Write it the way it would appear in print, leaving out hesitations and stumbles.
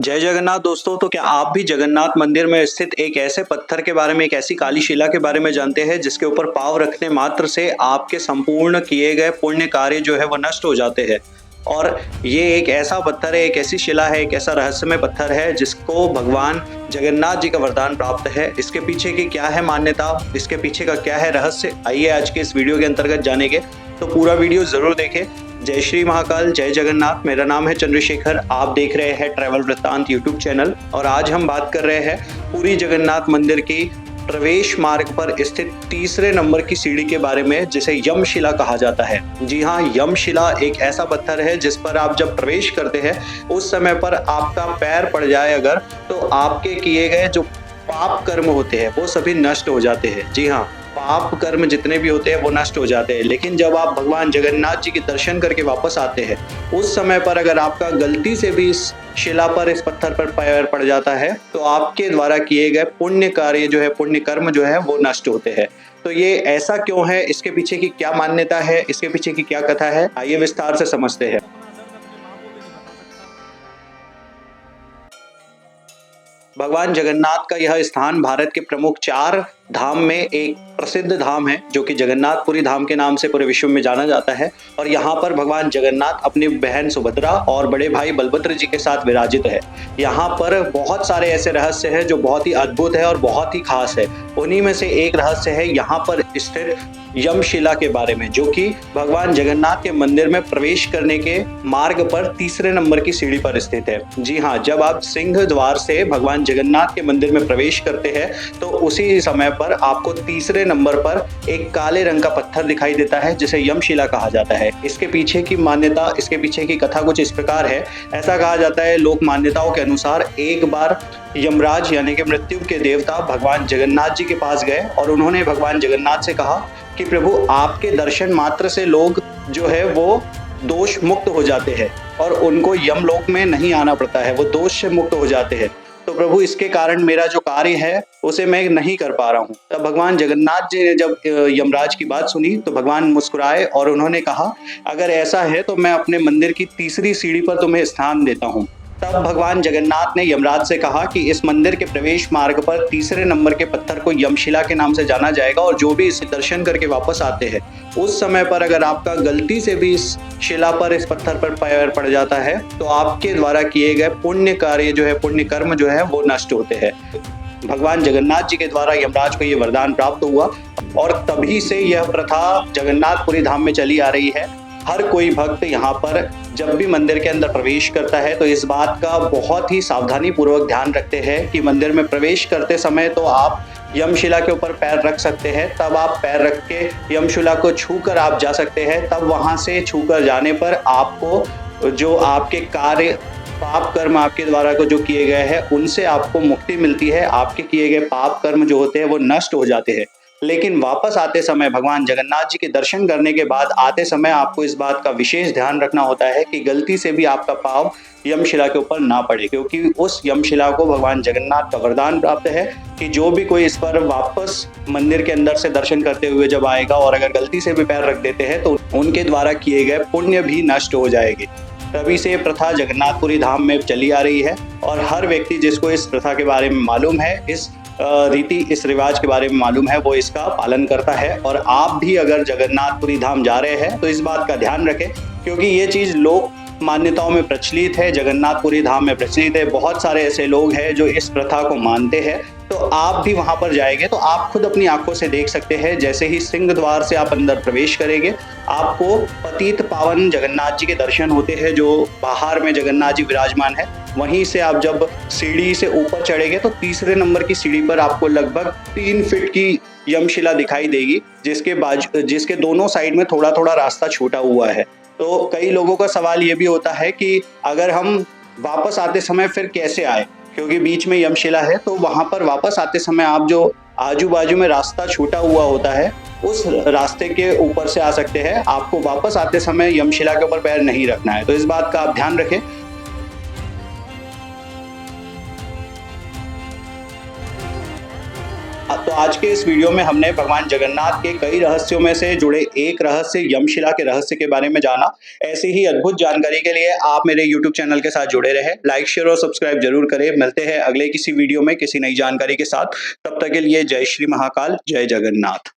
जय जगन्नाथ दोस्तों। तो क्या आप भी जगन्नाथ मंदिर में स्थित एक ऐसे पत्थर के बारे में, एक ऐसी काली शिला के बारे में जानते हैं जिसके ऊपर पाँव रखने मात्र से आपके संपूर्ण किए गए पुण्य कार्य जो है वो नष्ट हो जाते हैं। और ये एक ऐसा पत्थर है, एक ऐसी शिला है, एक ऐसा रहस्यमय पत्थर है जिसको भगवान जगन्नाथ जी का वरदान प्राप्त है। इसके पीछे की क्या है मान्यता, इसके पीछे का क्या है रहस्य, आइए आज के इस वीडियो के अंतर्गत जानेंगे। तो पूरा वीडियो जरूर देखें। जय श्री महाकाल, जय जगन्नाथ। मेरा नाम है चंद्रशेखर, आप देख रहे हैं ट्रैवल वृत्तांत यूट्यूब चैनल। और आज हम बात कर रहे हैं पुरी जगन्नाथ मंदिर की प्रवेश मार्ग पर स्थित तीसरे नंबर की सीढ़ी के बारे में, जिसे यमशिला कहा जाता है। जी हाँ, यमशिला एक ऐसा पत्थर है जिस पर आप जब प्रवेश करते हैं उस समय पर आपका पैर पड़ जाए अगर, तो आपके किए गए जो पाप कर्म होते हैं वो सभी नष्ट हो जाते हैं। जी हाँ, पाप कर्म जितने भी होते हैं वो नष्ट हो जाते हैं। लेकिन जब आप भगवान जगन्नाथ जी के दर्शन करके वापस आते हैं उस समय पर अगर आपका गलती से भी इस शिला पर, इस पत्थर पर पैर पड़ जाता है तो आपके द्वारा किए गए पुण्य कार्य जो है, पुण्य कर्म जो है वो नष्ट होते हैं। तो ये ऐसा क्यों है, इसके पीछे की क्या मान्यता है, इसके पीछे की क्या कथा है, आइए विस्तार से समझते हैं। भगवान जगन्नाथ का यह स्थान भारत के प्रमुख 4 धाम में एक प्रसिद्ध धाम है, जो कि जगन्नाथपुरी धाम के नाम से पूरे विश्व में जाना जाता है। और यहाँ पर भगवान जगन्नाथ अपनी बहन सुभद्रा और बड़े भाई बलभद्र जी के साथ विराजित है। यहाँ पर बहुत सारे ऐसे रहस्य हैं जो बहुत ही अद्भुत है और बहुत ही खास है। उन्हीं में से एक रहस्य है यहाँ पर स्थित यमशिला के बारे में, जो कि भगवान जगन्नाथ के मंदिर में प्रवेश करने के मार्ग पर तीसरे नंबर की सीढ़ी पर स्थित है। जी हाँ, जब आप सिंह द्वार से भगवान जगन्नाथ के मंदिर में प्रवेश करते हैं तो उसी समय पर आपको तीसरे नंबर पर एक काले रंग का पत्थर दिखाई देता है जिसे यमशिला कहा जाता है। इसके पीछे की मान्यता, इसके पीछे की कथा कुछ इस प्रकार है। ऐसा कहा जाता है लोक मान्यताओं के अनुसार, एक बार यमराज यानी कि मृत्यु के देवता भगवान जगन्नाथ जी के पास गए और उन्होंने भगवान जगन्नाथ से कहा कि प्रभु, आपके दर्शन मात्र से लोग जो है वो दोष मुक्त हो जाते हैं और उनको यमलोक में नहीं आना पड़ता है, वो दोष से मुक्त हो जाते हैं। तो प्रभु, इसके कारण मेरा जो कार्य है उसे मैं नहीं कर पा रहा हूँ। तब भगवान जगन्नाथ जी ने जब यमराज की बात सुनी तो भगवान मुस्कुराए और उन्होंने कहा, अगर ऐसा है तो मैं अपने मंदिर की तीसरी सीढ़ी पर तुम्हें स्थान देता हूँ। तब भगवान जगन्नाथ ने यमराज से कहा कि इस मंदिर के प्रवेश मार्ग पर तीसरे नंबर के पत्थर को यमशिला के नाम से जाना जाएगा और जो भी इसे दर्शन करके वापस आते हैं उस समय पर अगर आपका गलती से भी इस शिला पर, इस पत्थर पर पैर पड़ जाता है तो आपके द्वारा किए गए पुण्य कार्य जो है, पुण्य कर्म जो है वो नष्ट होते हैं। भगवान जगन्नाथ जी के द्वारा यमराज को ये वरदान प्राप्त हुआ और तभी से यह प्रथा जगन्नाथपुरी धाम में चली आ रही है। हर कोई भक्त यहाँ पर जब भी मंदिर के अंदर प्रवेश करता है तो इस बात का बहुत ही सावधानी पूर्वक ध्यान रखते हैं कि मंदिर में प्रवेश करते समय तो आप यमशिला के ऊपर पैर रख सकते हैं, तब आप पैर रख के यमशिला को छूकर आप जा सकते हैं। तब वहां से छूकर जाने पर आपको जो आपके कार्य, पाप कर्म आपके द्वारा को जो किए गए हैं उनसे आपको मुक्ति मिलती है। आपके किए गए पाप कर्म जो होते हैं वो नष्ट हो जाते हैं। लेकिन वापस आते समय, भगवान जगन्नाथ जी के दर्शन करने के बाद आते समय आपको इस बात का विशेष ध्यान रखना होता है कि गलती से भी आपका पाँव यमशिला के ऊपर ना पड़े, क्योंकि उस यमशिला को भगवान जगन्नाथ का वरदान प्राप्त है कि जो भी कोई इस पर वापस मंदिर के अंदर से दर्शन करते हुए जब आएगा और अगर गलती से भी पैर रख देते हैं तो उनके द्वारा किए गए पुण्य भी नष्ट हो जाएंगे। तभी से प्रथा जगन्नाथपुरी धाम में चली आ रही है और हर व्यक्ति जिसको इस प्रथा के बारे में मालूम है, इस रीति, इस रिवाज के बारे में मालूम है, वो इसका पालन करता है। और आप भी अगर जगन्नाथपुरी धाम जा रहे हैं तो इस बात का ध्यान रखें, क्योंकि ये चीज़ लोक मान्यताओं में प्रचलित है, जगन्नाथपुरी धाम में प्रचलित है। बहुत सारे ऐसे लोग हैं जो इस प्रथा को मानते हैं। तो आप भी वहां पर जाएंगे तो आप खुद अपनी आंखों से देख सकते हैं। जैसे ही सिंह द्वार से आप अंदर प्रवेश करेंगे आपको पतित पावन जगन्नाथ जी के दर्शन होते हैं, जो बाहर में जगन्नाथ जी विराजमान है। वहीं से आप जब सीढ़ी से ऊपर चढ़ेंगे तो तीसरे नंबर की सीढ़ी पर आपको लगभग 3 फीट की यमशिला दिखाई देगी, जिसके दोनों साइड में थोड़ा थोड़ा रास्ता छूटा हुआ है। तो कई लोगों का सवाल ये भी होता है कि अगर हम वापस आते समय फिर कैसे आए, क्योंकि बीच में यमशिला है। तो वहां पर वापस आते समय आप जो आजू बाजू में रास्ता छूटा हुआ होता है उस रास्ते के ऊपर से आ सकते हैं। आपको वापस आते समय यमशिला के ऊपर पैर नहीं रखना है, तो इस बात का आप ध्यान रखें। तो आज के इस वीडियो में हमने भगवान जगन्नाथ के कई रहस्यों में से जुड़े एक रहस्य यमशिला के रहस्य के बारे में जाना। ऐसी ही अद्भुत जानकारी के लिए आप मेरे YouTube चैनल के साथ जुड़े रहे, लाइक शेयर और सब्सक्राइब जरूर करें। मिलते हैं अगले किसी वीडियो में किसी नई जानकारी के साथ। तब तक के लिए जय श्री महाकाल, जय जगन्नाथ।